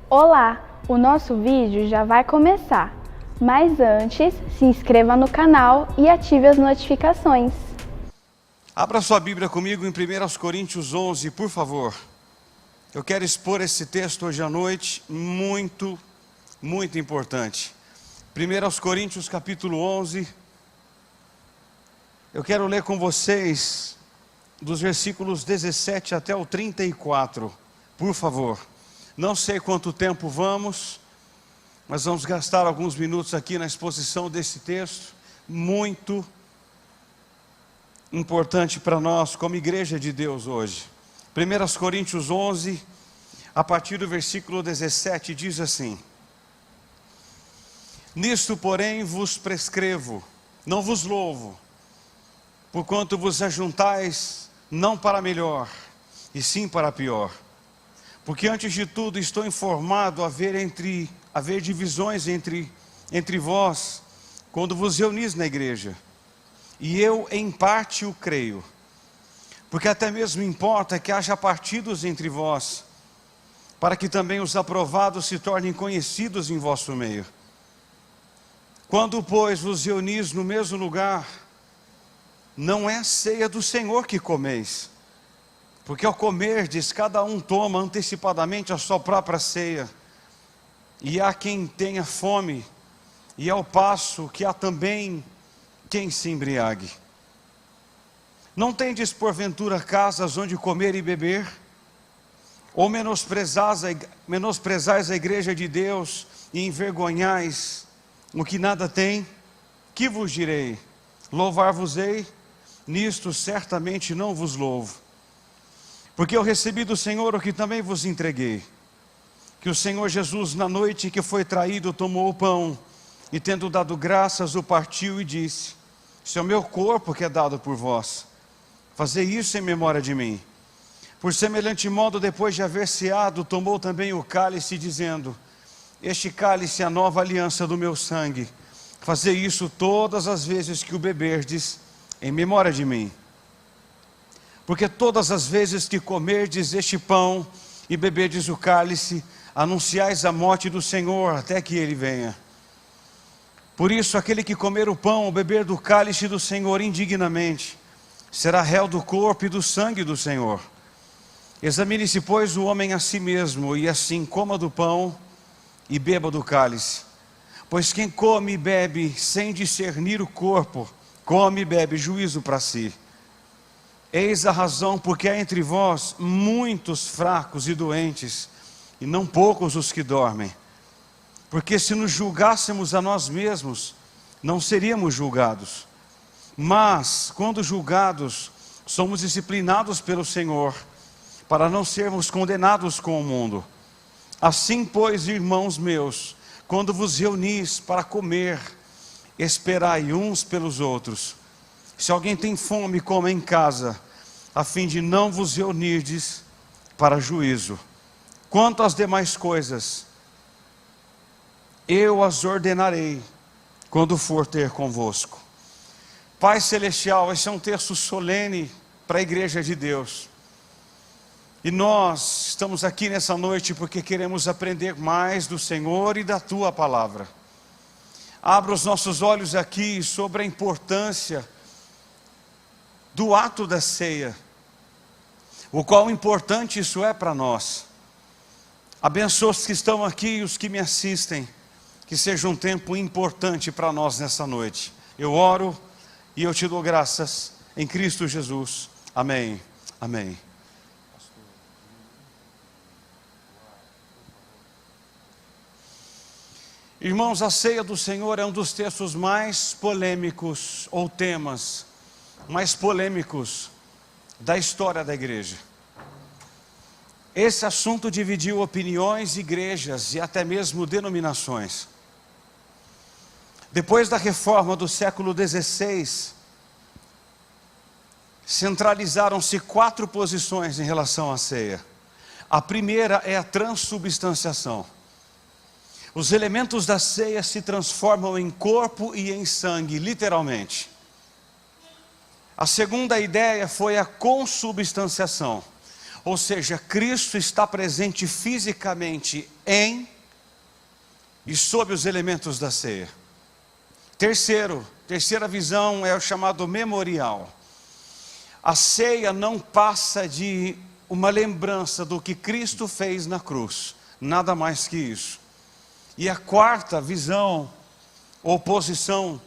Olá, o nosso vídeo já vai começar, mas antes se inscreva no canal e ative as notificações. Abra sua Bíblia comigo em 1 Coríntios 11, por favor. Eu quero expor esse texto hoje à noite, muito importante. 1 Coríntios capítulo 11, eu quero ler com vocês dos versículos 17 até o 34, por favor. Não sei quanto tempo vamos, mas vamos gastar alguns minutos aqui na exposição desse texto, muito importante para nós como igreja de Deus hoje. 1 Coríntios 11, a partir do versículo 17, diz assim: Nisto, porém, vos prescrevo, não vos louvo, porquanto vos ajuntais não para melhor, e sim para pior. Porque antes de tudo estou informado haver divisões entre vós, quando vos reunis na igreja. E eu em parte o creio, porque até mesmo importa que haja partidos entre vós, para que também os aprovados se tornem conhecidos em vosso meio. Quando, pois, vos reunis no mesmo lugar, não é a ceia do Senhor que comeis, porque ao comerdes, cada um toma antecipadamente a sua própria ceia, e há quem tenha fome, e ao passo que há também quem se embriague. Não tendes porventura casas onde comer e beber? Ou menosprezais a igreja de Deus e envergonhais o que nada tem? Que vos direi? Louvar-vos-ei? Nisto certamente não vos louvo. Porque eu recebi do Senhor o que também vos entreguei, que o Senhor Jesus, na noite em que foi traído, tomou o pão, e tendo dado graças, o partiu e disse: Isso é o meu corpo que é dado por vós, fazei isso em memória de mim. Por semelhante modo, depois de haver ceado, tomou também o cálice, dizendo: Este cálice é a nova aliança do meu sangue, fazei isso todas as vezes que o beberdes, em memória de mim. Porque todas as vezes que comerdes este pão e beberdes o cálice, anunciais a morte do Senhor até que Ele venha. Por isso, aquele que comer o pão ou beber do cálice do Senhor indignamente, será réu do corpo e do sangue do Senhor. Examine-se, pois, o homem a si mesmo, e assim coma do pão e beba do cálice. Pois quem come e bebe sem discernir o corpo, come e bebe juízo para si. Eis a razão porque há entre vós muitos fracos e doentes, e não poucos os que dormem. Porque se nos julgássemos a nós mesmos, não seríamos julgados. Mas, quando julgados, somos disciplinados pelo Senhor, para não sermos condenados com o mundo. Assim, pois, irmãos meus, quando vos reunis para comer, esperai uns pelos outros. Se alguém tem fome, coma em casa, a fim de não vos reunirdes para juízo. Quanto às demais coisas, eu as ordenarei quando for ter convosco. Pai Celestial, esse é um texto solene para a igreja de Deus. E nós estamos aqui nessa noite porque queremos aprender mais do Senhor e da Tua palavra. Abra os nossos olhos aqui sobre a importância do ato da ceia, o qual importante isso é para nós. Abençoa os que estão aqui e os que me assistem, que seja um tempo importante para nós nessa noite. Eu oro e eu te dou graças em Cristo Jesus. Amém. Amém. Irmãos, a ceia do Senhor é um dos textos mais polêmicos, ou temas mais polêmicos da história da igreja. Esse assunto dividiu opiniões, igrejas e até mesmo denominações. Depois da reforma do século XVI, centralizaram-se 4 posições em relação à ceia. A primeira é a transubstanciação. Os elementos da ceia se transformam em corpo e em sangue, literalmente. A segunda ideia foi a consubstanciação. Ou seja, Cristo está presente fisicamente em e sob os elementos da ceia. Terceira visão é o chamado memorial. A ceia não passa de uma lembrança do que Cristo fez na cruz, nada mais que isso. E a quarta visão, ou posição,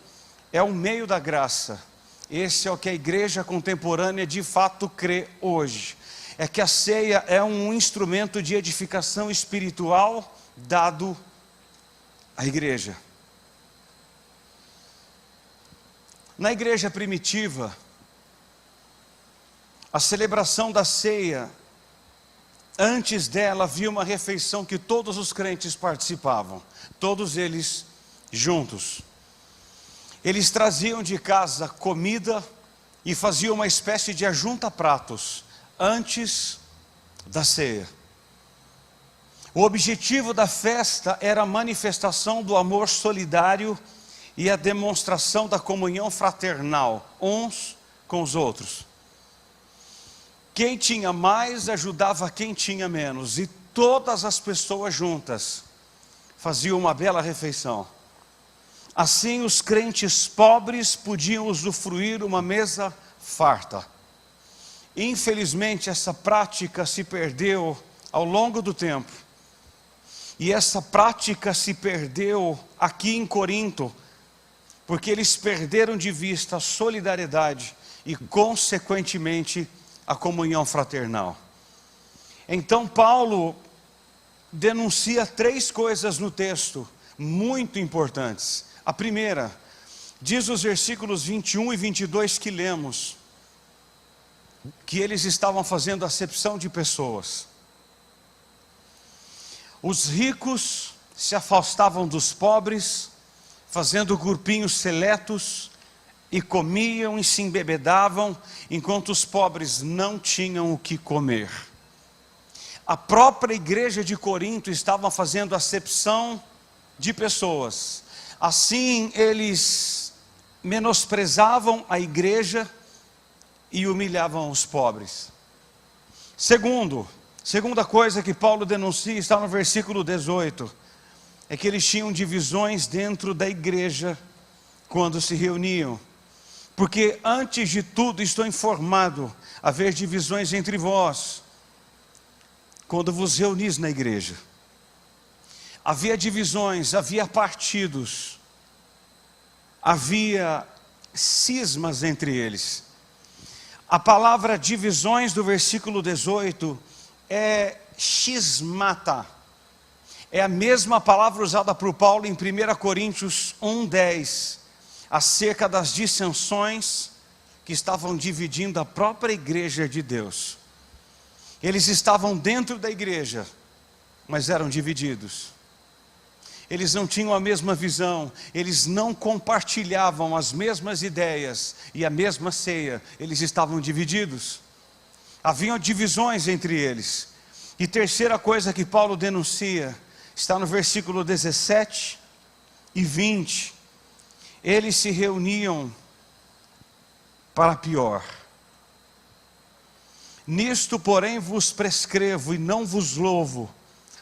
é o meio da graça. Esse é o que a igreja contemporânea de fato crê hoje. É que a ceia é um instrumento de edificação espiritual dado à igreja. Na igreja primitiva, a celebração da ceia, antes dela havia uma refeição que todos os crentes participavam, todos eles juntos. Eles traziam de casa comida e faziam uma espécie de ajunta-pratos antes da ceia. O objetivo da festa era a manifestação do amor solidário e a demonstração da comunhão fraternal uns com os outros. Quem tinha mais ajudava quem tinha menos, e todas as pessoas juntas faziam uma bela refeição. Assim os crentes pobres podiam usufruir uma mesa farta. Infelizmente essa prática se perdeu ao longo do tempo. E essa prática se perdeu aqui em Corinto, porque eles perderam de vista a solidariedade e consequentemente a comunhão fraternal. Então Paulo denuncia 3 coisas no texto muito importantes. A primeira, diz os versículos 21 e 22 que lemos, que eles estavam fazendo acepção de pessoas. Os ricos se afastavam dos pobres, fazendo grupinhos seletos, e comiam e se embebedavam, enquanto os pobres não tinham o que comer. A própria igreja de Corinto estava fazendo acepção de pessoas. Assim eles menosprezavam a igreja e humilhavam os pobres. Segunda coisa que Paulo denuncia está no versículo 18, é que eles tinham divisões dentro da igreja quando se reuniam. Porque antes de tudo estou informado haver divisões entre vós, quando vos reunis na igreja. Havia divisões, havia partidos, havia cismas entre eles. A palavra divisões do versículo 18 é schismata. É a mesma palavra usada por Paulo em 1 Coríntios 1:10, acerca das dissensões que estavam dividindo a própria igreja de Deus. Eles estavam dentro da igreja, mas eram divididos. Eles não tinham a mesma visão, eles não compartilhavam as mesmas ideias e a mesma ceia, eles estavam divididos. Haviam divisões entre eles. E terceira coisa que Paulo denuncia, está no versículo 17 e 20. Eles se reuniam para pior. Nisto, porém, vos prescrevo e não vos louvo,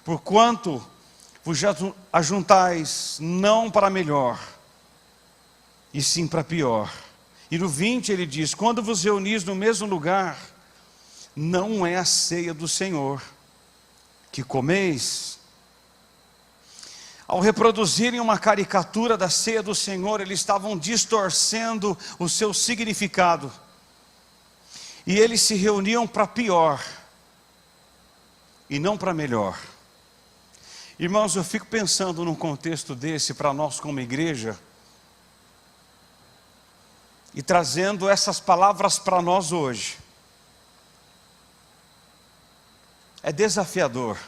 porquanto vos ajuntais não para melhor, e sim para pior. E no 20 ele diz: quando vos reunis no mesmo lugar, não é a ceia do Senhor que comeis. Ao reproduzirem uma caricatura da ceia do Senhor, eles estavam distorcendo o seu significado. E eles se reuniam para pior, e não para melhor. Irmãos, eu fico pensando num contexto desse para nós como igreja, e trazendo essas palavras para nós hoje. É desafiador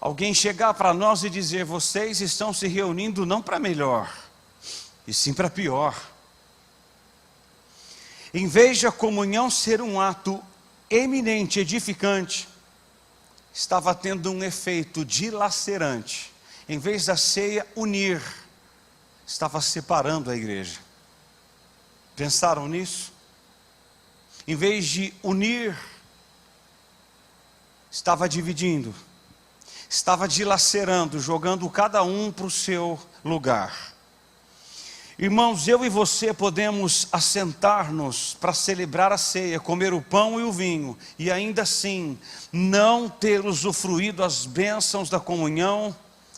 alguém chegar para nós e dizer: vocês estão se reunindo não para melhor, e sim para pior. Em vez de a comunhão ser um ato eminente, edificante, estava tendo um efeito dilacerante. Em vez da ceia unir, estava separando a igreja. Pensaram nisso? em vez de unir, estava dividindo, estava dilacerando, jogando cada um para o seu lugar. Irmãos, eu e você podemos assentar-nos para celebrar a ceia, comer o pão e o vinho, e ainda assim não ter usufruído as bênçãos da comunhão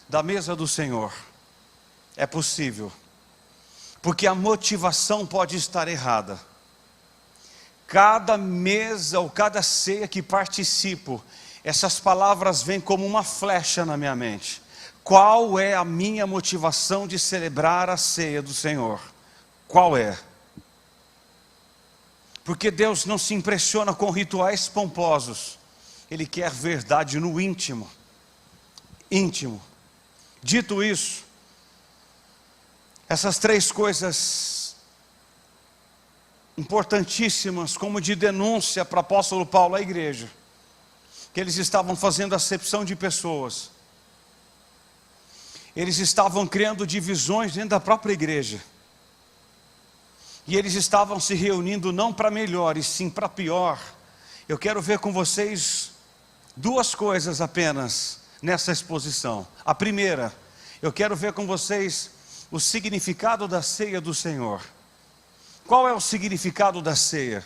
da mesa do Senhor. É possível, porque a motivação pode estar errada. Cada mesa ou cada ceia que participo, essas palavras vêm como uma flecha na minha mente. Qual é a minha motivação de celebrar a ceia do Senhor? Qual é? Porque Deus não se impressiona com rituais pomposos. Ele quer verdade no íntimo. Íntimo. Dito isso, essas três coisas importantíssimas, como de denúncia para o apóstolo Paulo à igreja, que eles estavam fazendo acepção de pessoas. Eles estavam criando divisões dentro da própria igreja. E eles estavam se reunindo não para melhor, e sim para pior. Eu quero ver com vocês duas coisas apenas nessa exposição. A primeira, eu quero ver com vocês o significado da ceia do Senhor. Qual é o significado da ceia?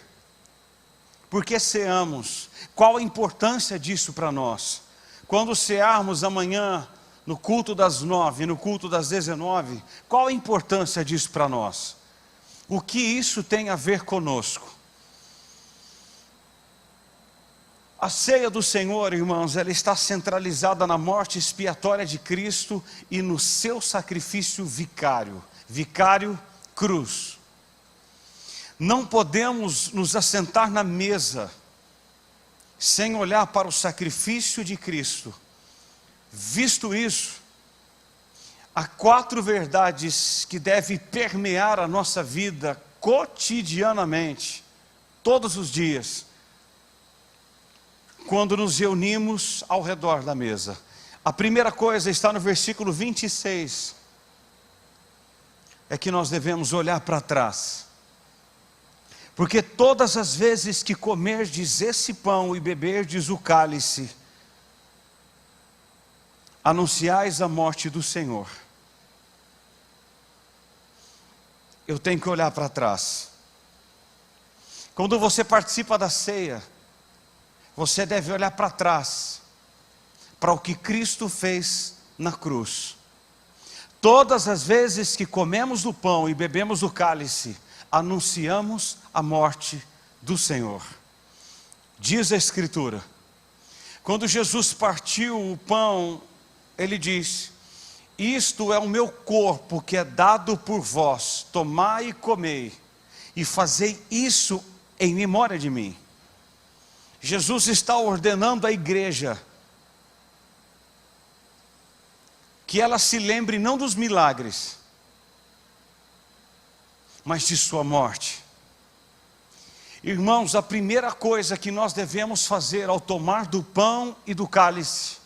Por que ceamos? Qual a importância disso para nós? Quando cearmos amanhã, no culto das 9, no culto das 19, qual a importância disso para nós? O que isso tem a ver conosco? A ceia do Senhor, irmãos, ela está centralizada na morte expiatória de Cristo e no seu sacrifício vicário. Vicário, cruz. Não podemos nos assentar na mesa sem olhar para o sacrifício de Cristo. Visto isso, há 4 verdades que devem permear a nossa vida cotidianamente, todos os dias, quando nos reunimos ao redor da mesa. A primeira coisa está no versículo 26, é que nós devemos olhar para trás, porque todas as vezes que comerdes esse pão e beberdes o cálice, anunciais a morte do Senhor. Eu tenho que olhar para trás. Quando você participa da ceia, você deve olhar para trás, para o que Cristo fez na cruz. Todas as vezes que comemos do pão e bebemos do cálice, anunciamos a morte do Senhor. Diz a Escritura, quando Jesus partiu o pão, Ele diz: isto é o meu corpo que é dado por vós, tomai e comei, e fazei isso em memória de mim. Jesus está ordenando à igreja que ela se lembre não dos milagres, mas de sua morte. Irmãos, a primeira coisa que nós devemos fazer ao tomar do pão e do cálice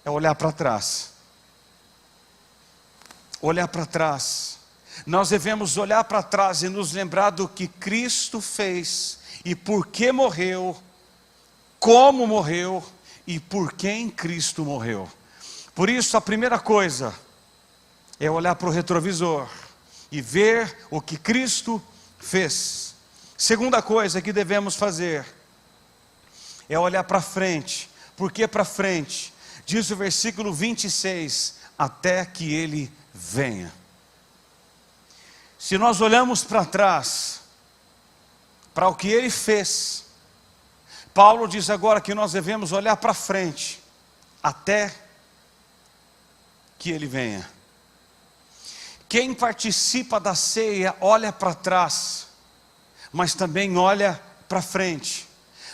é olhar para trás. Olhar para trás. Nós devemos olhar para trás e nos lembrar do que Cristo fez e por que morreu, como morreu e por quem Cristo morreu. Por isso a primeira coisa é olhar para o retrovisor e ver o que Cristo fez. Segunda coisa que devemos fazer é olhar para frente. Por que para frente? Diz o versículo 26, até que Ele venha. Se nós olhamos para trás, para o que Ele fez, Paulo diz agora que nós devemos olhar para frente, até que Ele venha. Quem participa da ceia olha para trás, mas também olha para frente.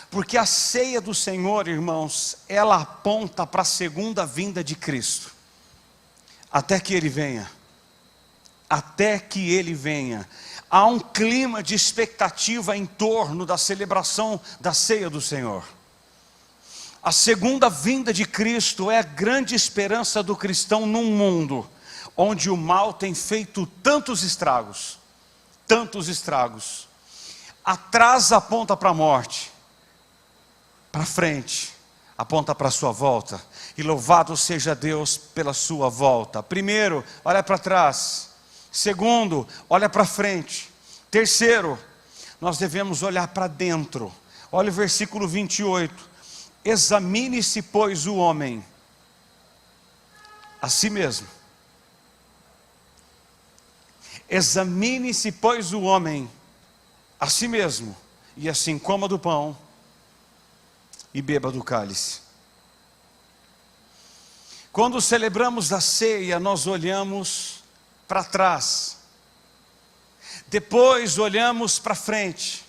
Porque a ceia do Senhor, irmãos, ela aponta para a segunda vinda de Cristo. Até que Ele venha. Até que Ele venha. Há um clima de expectativa em torno da celebração da ceia do Senhor. A segunda vinda de Cristo é a grande esperança do cristão num mundo onde o mal tem feito tantos estragos. Tantos estragos. Atrás aponta para a morte, para frente aponta para a sua volta. E louvado seja Deus pela sua volta. Primeiro, olha para trás. Segundo, olha para frente. Terceiro, nós devemos olhar para dentro. Olha o versículo 28. Examine-se, pois, o homem a si mesmo. Examine-se, pois, o homem a si mesmo, e assim coma do pão e beba do cálice. Quando celebramos a ceia, nós olhamos para trás, depois olhamos para frente,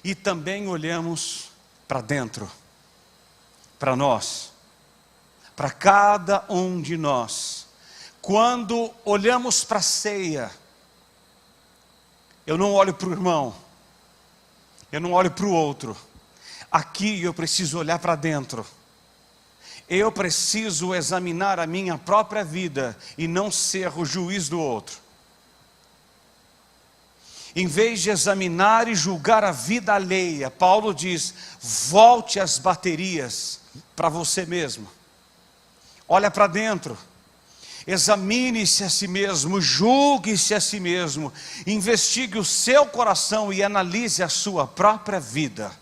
e também olhamos para dentro, para nós, para cada um de nós. Quando olhamos para a ceia, eu não olho para o irmão, eu não olho para o outro. Aqui eu preciso olhar para dentro. Eu preciso examinar a minha própria vida e não ser o juiz do outro. Em vez de examinar e julgar a vida alheia, Paulo diz: volte às baterias para você mesmo. Olha para dentro. Examine-se a si mesmo, julgue-se a si mesmo, investigue o seu coração e analise a sua própria vida.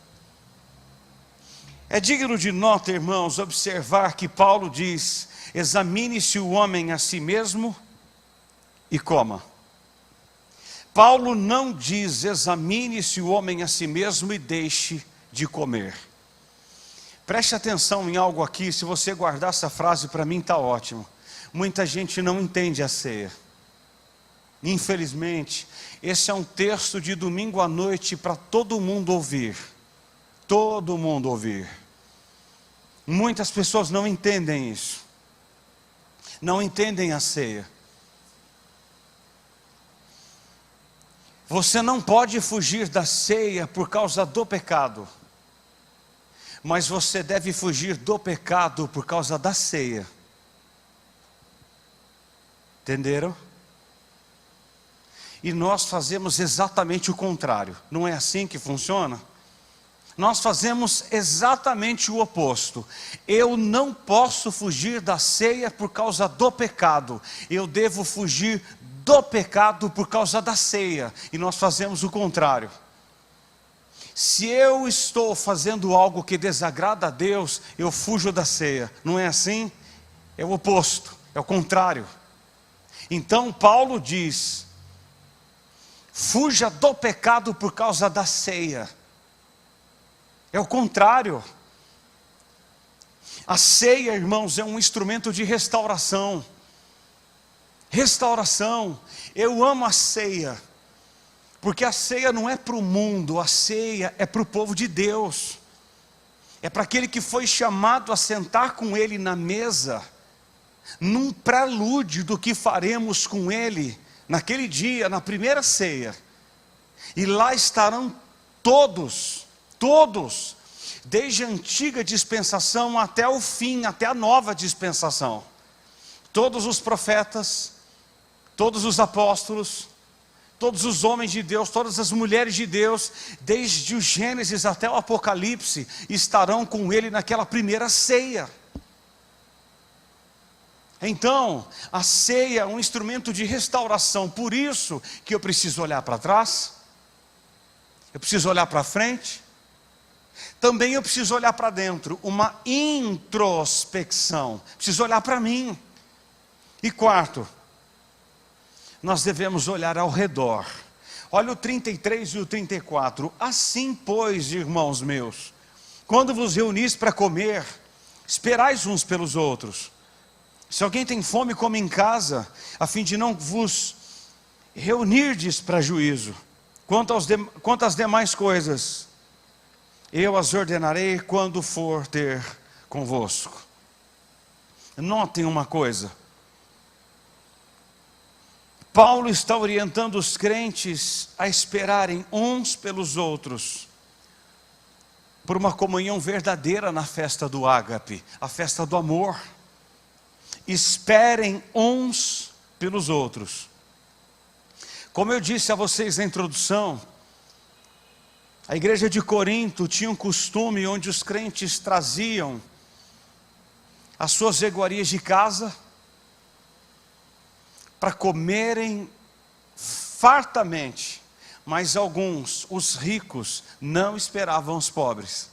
É digno de nota, irmãos, observar que Paulo diz: examine-se o homem a si mesmo e coma. Paulo não diz: examine-se o homem a si mesmo e deixe de comer. Preste atenção em algo aqui. Se você guardar essa frase, para mim está ótimo. Muita gente não entende a ceia. Infelizmente, esse é um texto de domingo à noite para todo mundo ouvir. Todo mundo ouvir. Muitas pessoas não entendem isso. Não entendem a ceia. Você não pode fugir da ceia por causa do pecado. Mas você deve fugir do pecado por causa da ceia. Entenderam? E nós fazemos exatamente o contrário. Não é assim que funciona? Nós fazemos exatamente o oposto. Eu não posso fugir da ceia por causa do pecado. Eu devo fugir do pecado por causa da ceia. E nós fazemos o contrário. Se eu estou fazendo algo que desagrada a Deus, eu fujo da ceia. Não é assim? É o oposto, é o contrário. Então Paulo diz: fuja do pecado por causa da ceia. É o contrário. A ceia, irmãos, é um instrumento de restauração. Restauração. Eu amo a ceia, porque a ceia não é para o mundo, a ceia é para o povo de Deus. É para aquele que foi chamado a sentar com Ele na mesa, num prelúdio do que faremos com Ele, naquele dia, na primeira ceia. E lá estarão todos, desde a antiga dispensação até o fim, até a nova dispensação. Todos os profetas, todos os apóstolos, todos os homens de Deus, todas as mulheres de Deus, desde o Gênesis até o Apocalipse, estarão com Ele naquela primeira ceia. Então, a ceia é um instrumento de restauração. Por isso que eu preciso olhar para trás, eu preciso olhar para frente, também eu preciso olhar para dentro, uma introspecção. Preciso olhar para mim. E quarto, nós devemos olhar ao redor. Olha o 33 e o 34. Assim, pois, irmãos meus, quando vos reunis para comer, esperais uns pelos outros. Se alguém tem fome, come em casa, a fim de não vos reunirdes para juízo. Quanto às demais coisas, eu as ordenarei quando for ter convosco. Notem uma coisa. Paulo está orientando os crentes a esperarem uns pelos outros, por uma comunhão verdadeira na festa do ágape, a festa do amor. Esperem uns pelos outros. Como eu disse a vocês na introdução, A igreja de Corinto tinha um costume onde os crentes traziam as suas iguarias de casa para comerem fartamente, mas alguns, os ricos, não esperavam os pobres.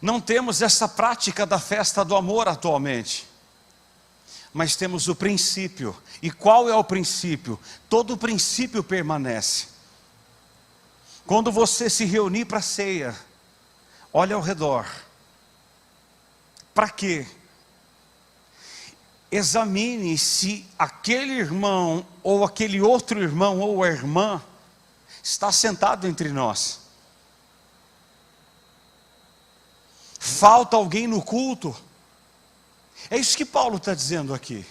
Não temos essa prática da festa do amor atualmente, mas temos o princípio. E qual é o princípio? Todo o princípio permanece. Quando você se reunir para a ceia, olha ao redor. Para quê? Examine se aquele irmão, ou aquele outro irmão, ou a irmã, está sentado entre nós. Falta alguém no culto? É isso que Paulo está dizendo aqui.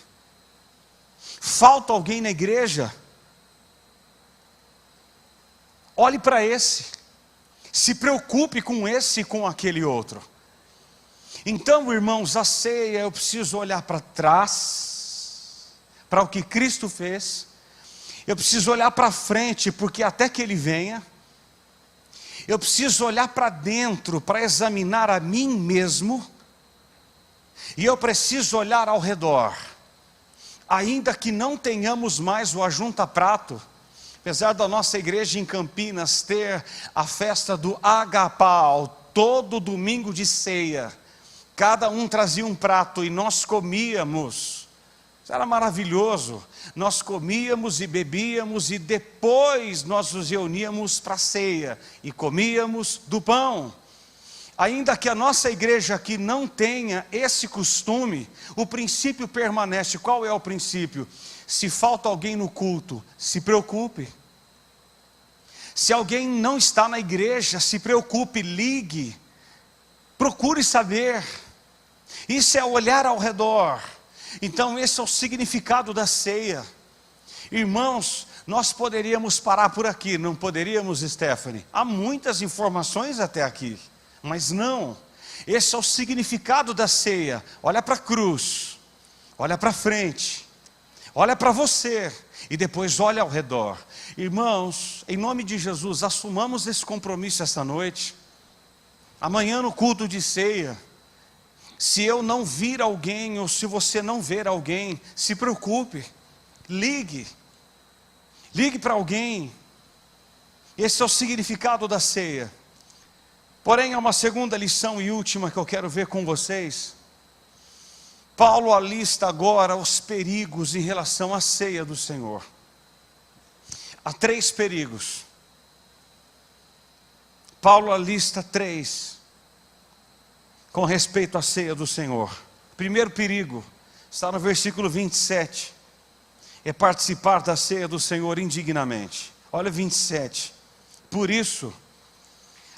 Falta alguém na igreja? Olhe para esse. Se preocupe com esse e com aquele outro. Então, irmãos, a ceia eu preciso olhar para trás, para o que Cristo fez. Eu preciso olhar para frente, porque até que Ele venha. Eu preciso olhar para dentro, para examinar a mim mesmo. E eu preciso olhar ao redor. Ainda que não tenhamos mais o ajunta-prato, apesar da nossa igreja em Campinas ter a festa do Agapau, todo domingo de ceia, cada um trazia um prato e nós comíamos. Isso era maravilhoso. Nós comíamos e bebíamos e depois nós nos reuníamos para a ceia e comíamos do pão. Ainda que a nossa igreja aqui não tenha esse costume, o princípio permanece. Qual é o princípio? Se falta alguém no culto, se preocupe. Se alguém não está na igreja, se preocupe, ligue, procure saber. Isso é olhar ao redor. Então esse é o significado da ceia. Irmãos, nós poderíamos parar por aqui, não poderíamos, Stephanie? Há muitas informações até aqui, mas não. Esse é o significado da ceia. Olha para a cruz, olha para frente, olha para você e depois olha ao redor. Irmãos, em nome de Jesus, assumamos esse compromisso essa noite. Amanhã no culto de ceia, se eu não vir alguém, ou se você não ver alguém, se preocupe, ligue para alguém. Esse é o significado da ceia. Porém, há uma segunda lição e última que eu quero ver com vocês. Paulo alista agora os perigos em relação à ceia do Senhor. Há 3 perigos. Paulo alista 3 com respeito à ceia do Senhor. Primeiro perigo está no versículo 27. É participar da ceia do Senhor indignamente. Olha 27. Por isso,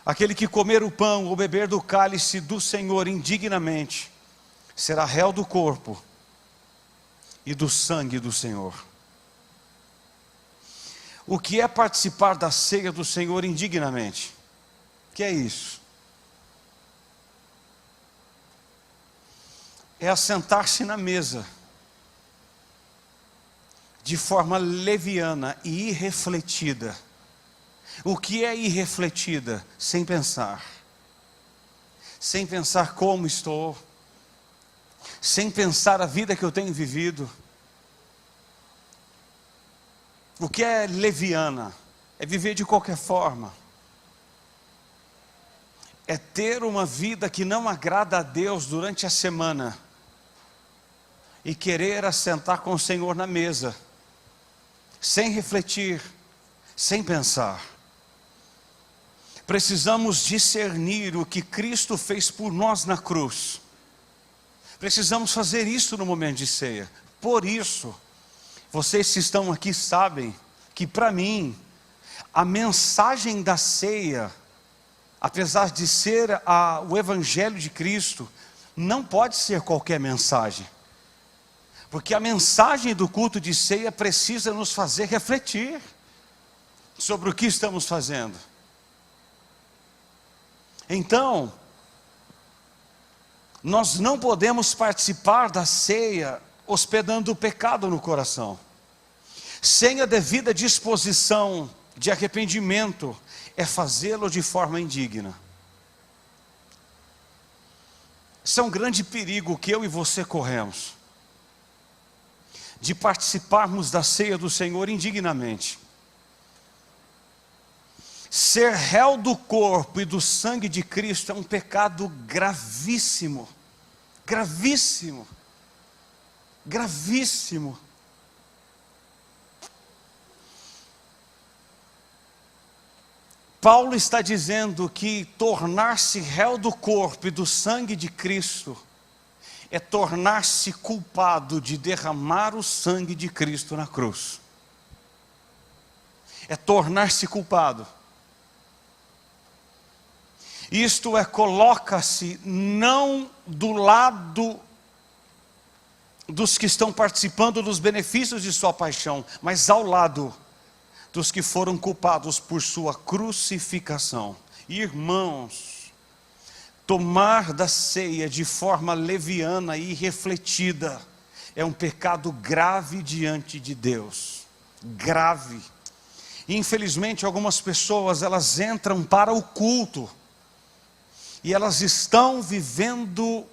aquele que comer o pão ou beber do cálice do Senhor indignamente, será réu do corpo e do sangue do Senhor. O que é participar da ceia do Senhor indignamente? O que é isso? É assentar-se na mesa de forma leviana e irrefletida. O que é irrefletida? Sem pensar. Sem pensar como estou. Sem pensar a vida que eu tenho vivido. O que é leviana? É viver de qualquer forma. É ter uma vida que não agrada a Deus durante a semana. E querer assentar com o Senhor na mesa. Sem refletir. Sem pensar. Precisamos discernir o que Cristo fez por nós na cruz. Precisamos fazer isso no momento de ceia. Por isso, vocês que estão aqui sabem que para mim, a mensagem da ceia, apesar de ser o Evangelho de Cristo, não pode ser qualquer mensagem. Porque a mensagem do culto de ceia precisa nos fazer refletir sobre o que estamos fazendo. Então, nós não podemos participar da ceia hospedando o pecado no coração. Sem a devida disposição de arrependimento é fazê-lo de forma indigna. Isso é um grande perigo que eu e você corremos, de participarmos da ceia do Senhor indignamente. Ser réu do corpo e do sangue de Cristo é um pecado gravíssimo, gravíssimo, gravíssimo. Paulo está dizendo que tornar-se réu do corpo e do sangue de Cristo é tornar-se culpado de derramar o sangue de Cristo na cruz. É tornar-se culpado. Isto é, coloca-se não do lado dos que estão participando dos benefícios de sua paixão, mas ao lado dos que foram culpados por sua crucificação. Irmãos, tomar da ceia de forma leviana e irrefletida é um pecado grave diante de Deus. Grave. Infelizmente, algumas pessoas, elas entram para o culto e elas estão vivendo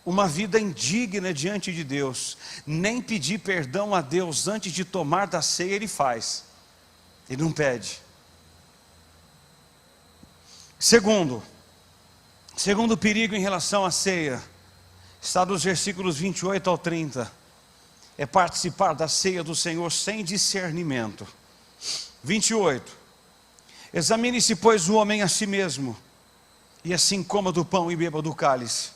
uma vida indigna diante de Deus. Nem pedir perdão a Deus antes de tomar da ceia ele faz. Ele não pede. Segundo perigo em relação à ceia, está dos versículos 28 ao 30. É participar da ceia do Senhor sem discernimento. 28. Examine-se, pois, o homem a si mesmo, e assim coma do pão e beba do cálice.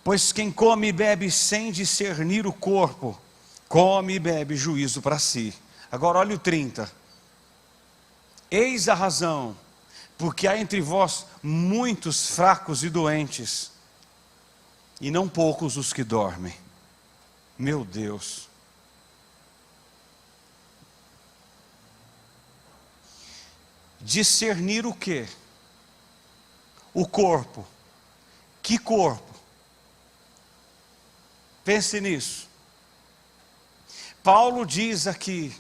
Pois quem come e bebe sem discernir o corpo, come e bebe juízo para si. Agora olha o 30. Eis a razão, porque há entre vós muitos fracos e doentes, e não poucos os que dormem. Meu Deus. Discernir o quê? O corpo. Que corpo? Pense nisso. Paulo diz aqui,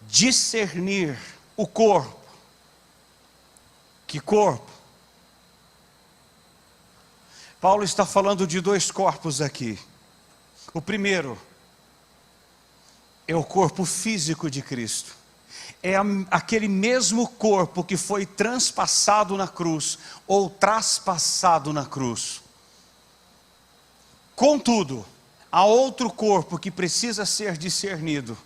discernir o corpo. Que corpo? Paulo está falando de dois corpos aqui. O primeiro é o corpo físico de Cristo. É aquele mesmo corpo que foi transpassado na cruz, ou traspassado na cruz. Contudo, há outro corpo que precisa ser discernido.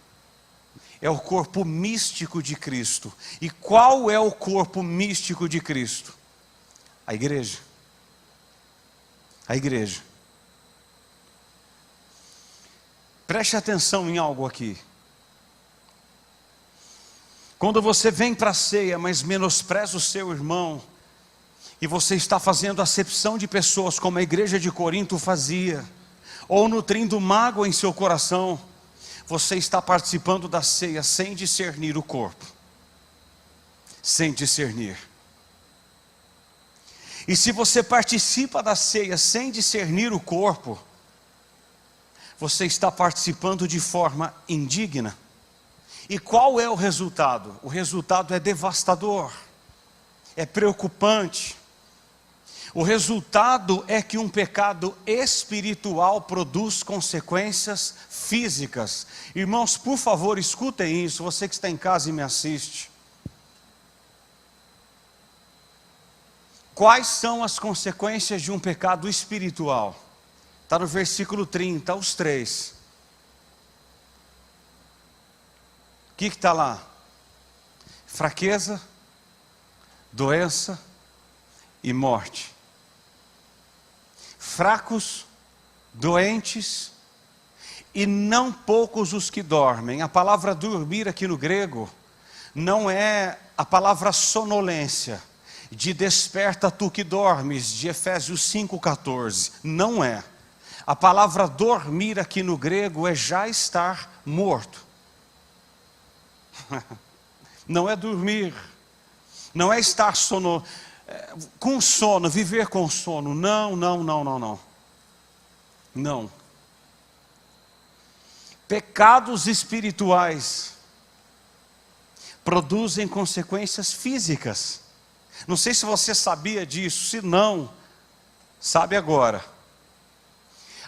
É o corpo místico de Cristo. E qual é o corpo místico de Cristo? A igreja. A igreja. Preste atenção em algo aqui. Quando você vem para a ceia, mas menospreza o seu irmão, e você está fazendo acepção de pessoas como a igreja de Corinto fazia, ou nutrindo mágoa em seu coração, você está participando da ceia sem discernir o corpo. Sem discernir. E se você participa da ceia sem discernir o corpo, você está participando de forma indigna. E qual é o resultado? O resultado é devastador. É preocupante. O resultado é que um pecado espiritual produz consequências físicas. Irmãos, por favor, escutem isso, você que está em casa e me assiste. Quais são as consequências de um pecado espiritual? Está no versículo 30, os 3. O que está lá? Fraqueza, doença e morte. Fracos, doentes e não poucos os que dormem. A palavra dormir aqui no grego não é a palavra sonolência, de desperta tu que dormes, de Efésios 5,14. Não é. A palavra dormir aqui no grego é já estar morto. Não é dormir, não é estar com sono, viver com sono. Não. Pecados espirituais produzem consequências físicas. Não sei se você sabia disso, se não, sabe agora.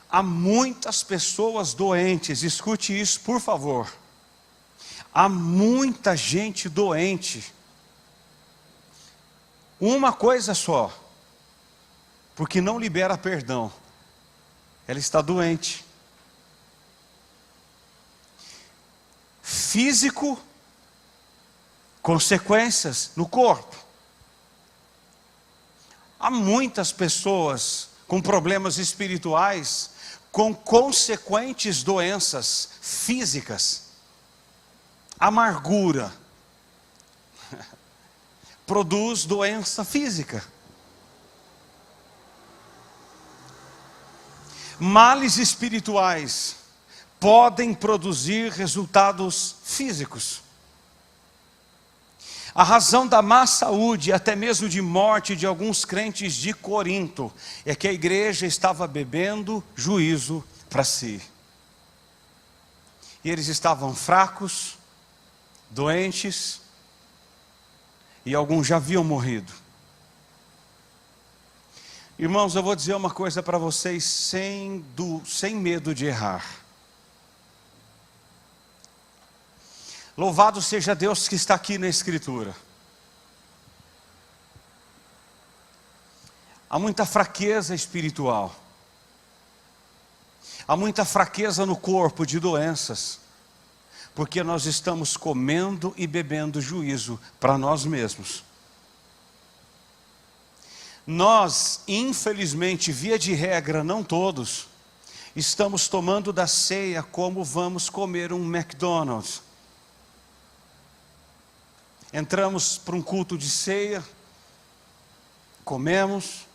Há muitas pessoas doentes, escute isso por favor. Há muita gente doente. Uma coisa só, porque não libera perdão. Ela está doente. Físico, consequências no corpo. Há muitas pessoas com problemas espirituais, com consequentes doenças físicas. Amargura produz doença física. Males espirituais podem produzir resultados físicos. A razão da má saúde, até mesmo de morte de alguns crentes de Corinto, é que a igreja estava bebendo juízo para si. E eles estavam fracos, doentes, e alguns já haviam morrido. Irmãos, eu vou dizer uma coisa para vocês sem medo de errar. Louvado seja Deus que está aqui na Escritura. Há muita fraqueza espiritual. Há muita fraqueza no corpo de doenças. Porque nós estamos comendo e bebendo juízo para nós mesmos. Nós, infelizmente, via de regra, não todos, estamos tomando da ceia como vamos comer um McDonald's. Entramos para um culto de ceia, comemos,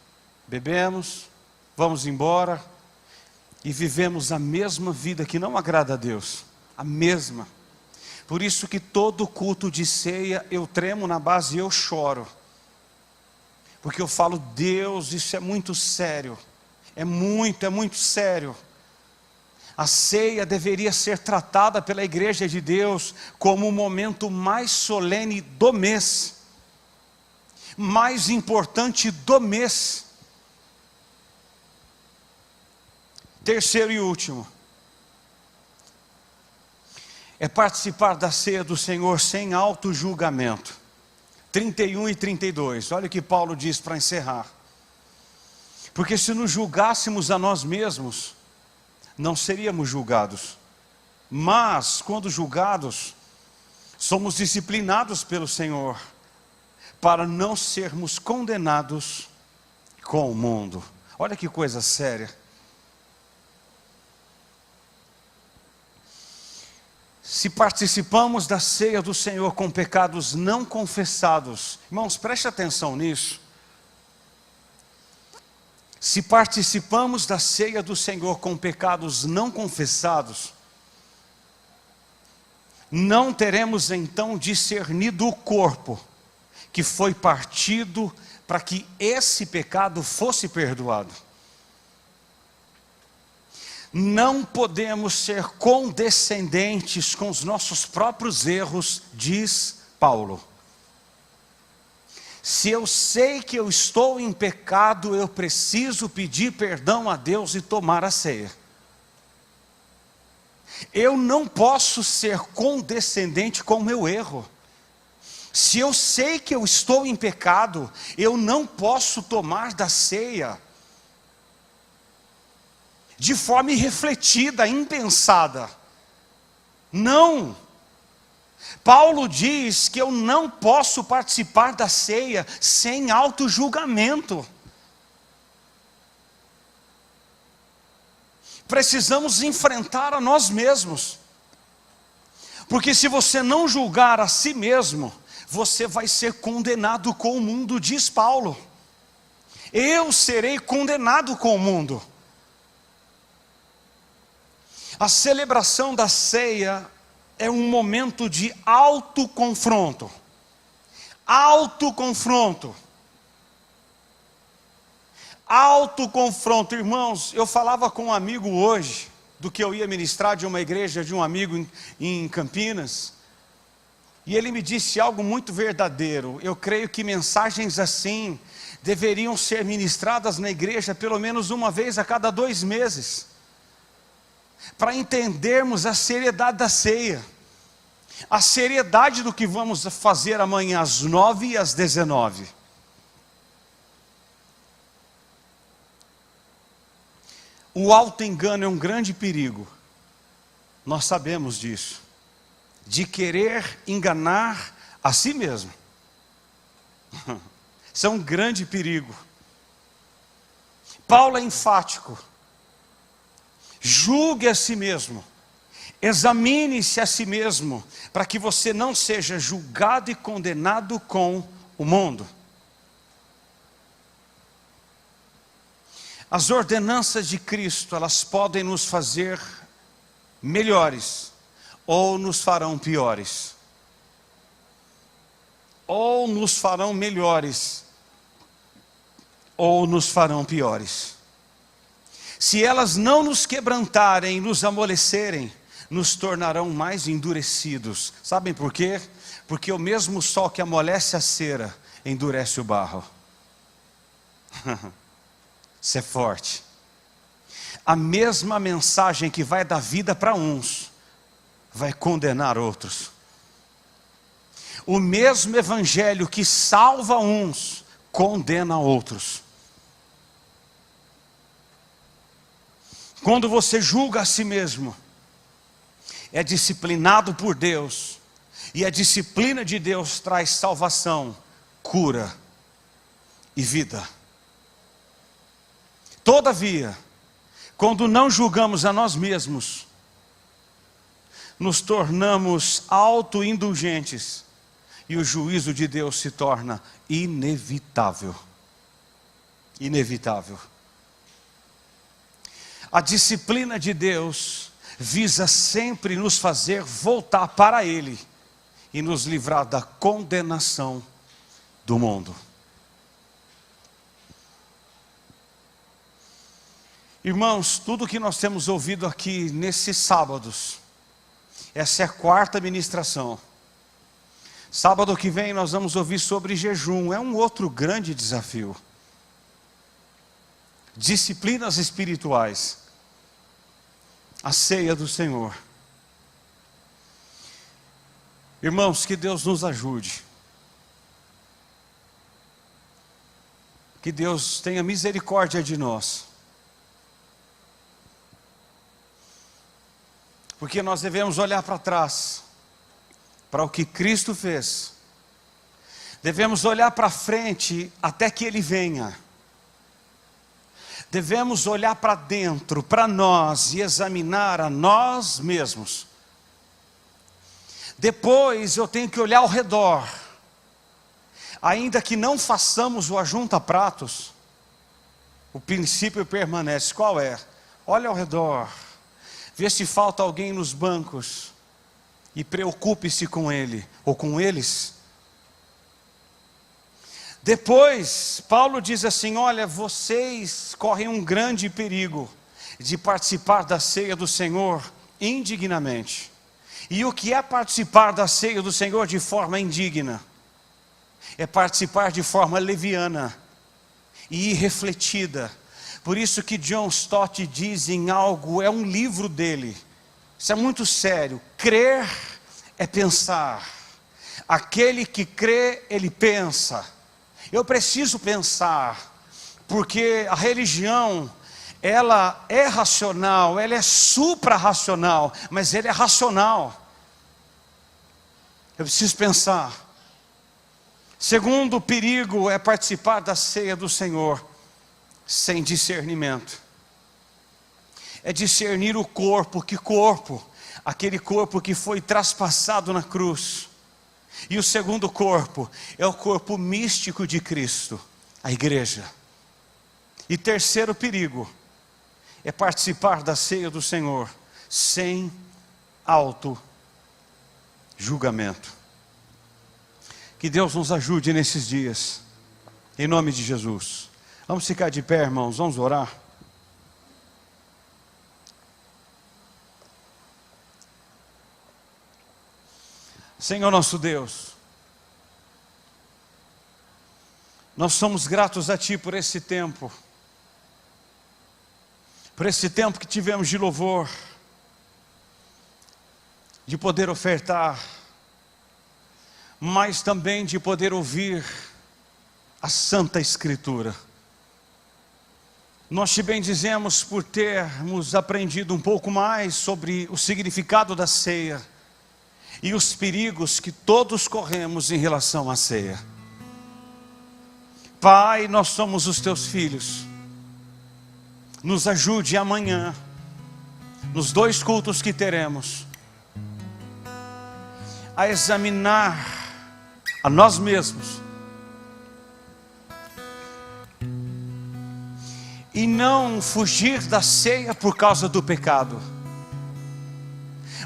bebemos, vamos embora e vivemos a mesma vida que não agrada a Deus. A mesma. Por isso que todo culto de ceia eu tremo na base e eu choro. Porque eu falo, Deus, isso é muito sério. É muito sério. A ceia deveria ser tratada pela igreja de Deus como o momento mais solene do mês. Mais importante do mês. Terceiro e último. É participar da ceia do Senhor sem auto-julgamento. 31 e 32, olha o que Paulo diz para encerrar. Porque se nos julgássemos a nós mesmos, não seríamos julgados. Mas, quando julgados, somos disciplinados pelo Senhor, para não sermos condenados com o mundo. Olha que coisa séria. Se participamos da ceia do Senhor com pecados não confessados, irmãos, preste atenção nisso. Se participamos da ceia do Senhor com pecados não confessados, não teremos então discernido o corpo que foi partido para que esse pecado fosse perdoado. Não podemos ser condescendentes com os nossos próprios erros, diz Paulo. Se eu sei que eu estou em pecado, eu preciso pedir perdão a Deus e tomar a ceia. Eu não posso ser condescendente com o meu erro. Se eu sei que eu estou em pecado, eu não posso tomar da ceia de forma irrefletida, impensada. Não. Paulo diz que eu não posso participar da ceia sem auto-julgamento. Precisamos enfrentar a nós mesmos. Porque se você não julgar a si mesmo, você vai ser condenado com o mundo, diz Paulo. Eu serei condenado com o mundo. A celebração da ceia é um momento de autoconfronto. Autoconfronto. Autoconfronto, irmãos. Eu falava com um amigo hoje, do que eu ia ministrar de uma igreja de um amigo em Campinas. E ele me disse algo muito verdadeiro. Eu creio que mensagens assim deveriam ser ministradas na igreja pelo menos uma vez a cada 2 meses, para entendermos a seriedade da ceia, a seriedade do que vamos fazer amanhã às 9 e às 19. O auto-engano é um grande perigo, nós sabemos disso, de querer enganar a si mesmo. Isso é um grande perigo. Paulo é enfático: julgue a si mesmo, examine-se a si mesmo, para que você não seja julgado e condenado com o mundo. As ordenanças de Cristo, elas podem nos fazer melhores, ou nos farão piores. Ou nos farão melhores, ou nos farão piores. Se elas não nos quebrantarem, nos amolecerem, nos tornarão mais endurecidos. Sabem por quê? Porque o mesmo sol que amolece a cera, endurece o barro. Isso é forte. A mesma mensagem que vai dar vida para uns, vai condenar outros. O mesmo evangelho que salva uns, condena outros. Quando você julga a si mesmo, é disciplinado por Deus, e a disciplina de Deus traz salvação, cura e vida. Todavia, quando não julgamos a nós mesmos, nos tornamos autoindulgentes, e o juízo de Deus se torna inevitável. Inevitável. A disciplina de Deus visa sempre nos fazer voltar para Ele e nos livrar da condenação do mundo. Irmãos, tudo que nós temos ouvido aqui nesses sábados, essa é a 4ª ministração. Sábado que vem nós vamos ouvir sobre jejum, é um outro grande desafio. Disciplinas espirituais, a ceia do Senhor. Irmãos, que Deus nos ajude. Que Deus tenha misericórdia de nós. Porque nós devemos olhar para trás, para o que Cristo fez. Devemos olhar para frente até que Ele venha. Devemos olhar para dentro, para nós, e examinar a nós mesmos. Depois eu tenho que olhar ao redor. Ainda que não façamos o ajunta-pratos, o princípio permanece. Qual é? Olha ao redor. Vê se falta alguém nos bancos e preocupe-se com ele ou com eles. Depois, Paulo diz assim: olha, vocês correm um grande perigo de participar da ceia do Senhor indignamente. E o que é participar da ceia do Senhor de forma indigna? É participar de forma leviana e irrefletida. Por isso que John Stott diz em algo, é um livro dele, isso é muito sério: crer é pensar. Aquele que crê, ele pensa. Eu preciso pensar, porque a religião, ela é racional, ela é supra-racional, mas ela é racional. Eu preciso pensar. Segundo perigo é participar da ceia do Senhor sem discernimento. É discernir o corpo. Que corpo? Aquele corpo que foi traspassado na cruz. E o segundo corpo é o corpo místico de Cristo, a igreja. E terceiro perigo é participar da ceia do Senhor sem auto-julgamento. Que Deus nos ajude nesses dias, em nome de Jesus. Vamos ficar de pé, irmãos, vamos orar. Senhor nosso Deus, nós somos gratos a Ti por esse tempo que tivemos de louvor, de poder ofertar, mas também de poder ouvir a Santa Escritura. Nós te bendizemos por termos aprendido um pouco mais sobre o significado da ceia e os perigos que todos corremos em relação à ceia. Pai, nós somos os teus filhos. Nos ajude amanhã, nos 2 cultos que teremos, a examinar a nós mesmos e não fugir da ceia por causa do pecado,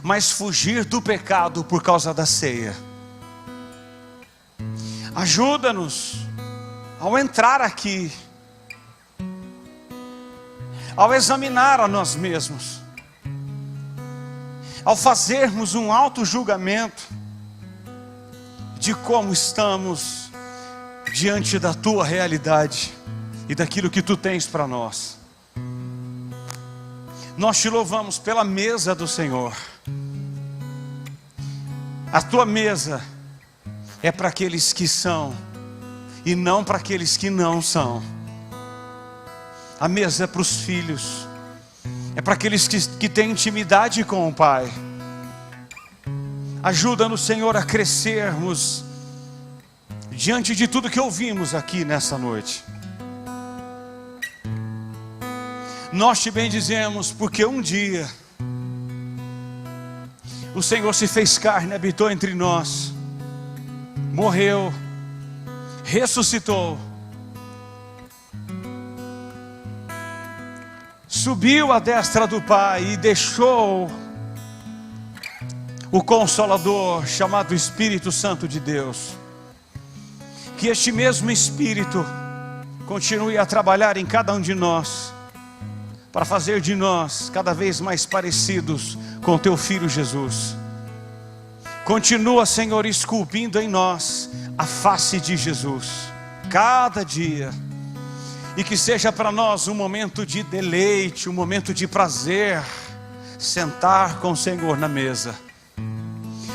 mas fugir do pecado por causa da ceia. Ajuda-nos ao entrar aqui, ao examinar a nós mesmos, ao fazermos um auto-julgamento de como estamos diante da Tua realidade e daquilo que Tu tens para nós. Nós te louvamos pela mesa do Senhor. A Tua mesa é para aqueles que são e não para aqueles que não são. A mesa é para os filhos, é para aqueles que têm intimidade com o Pai. Ajuda-nos, Senhor, a crescermos diante de tudo que ouvimos aqui nessa noite. Nós te bendizemos porque um dia o Senhor se fez carne, habitou entre nós, morreu, ressuscitou, subiu à destra do Pai e deixou o Consolador chamado Espírito Santo de Deus. Que este mesmo Espírito continue a trabalhar em cada um de nós, para fazer de nós cada vez mais parecidos com Teu Filho Jesus. Continua, Senhor, esculpindo em nós a face de Jesus, cada dia. E que seja para nós um momento de deleite, um momento de prazer, sentar com o Senhor na mesa.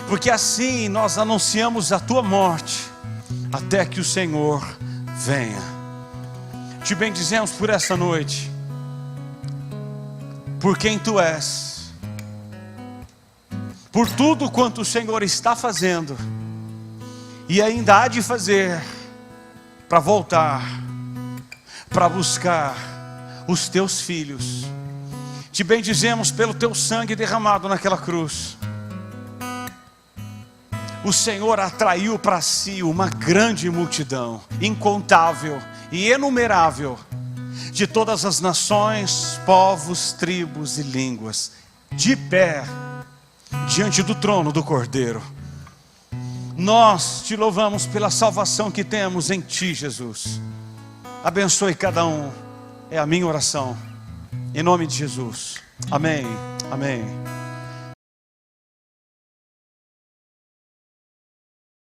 Porque assim nós anunciamos a Tua morte, até que o Senhor venha. Te bendizemos por essa noite, por quem Tu és, por tudo quanto o Senhor está fazendo e ainda há de fazer para voltar, para buscar os Teus filhos. Te bendizemos pelo Teu sangue derramado naquela cruz. O Senhor atraiu para si uma grande multidão, incontável e inumerável, de todas as nações, povos, tribos e línguas, de pé, diante do trono do Cordeiro. Nós te louvamos pela salvação que temos em Ti, Jesus. Abençoe cada um, é a minha oração, em nome de Jesus. Amém, amém.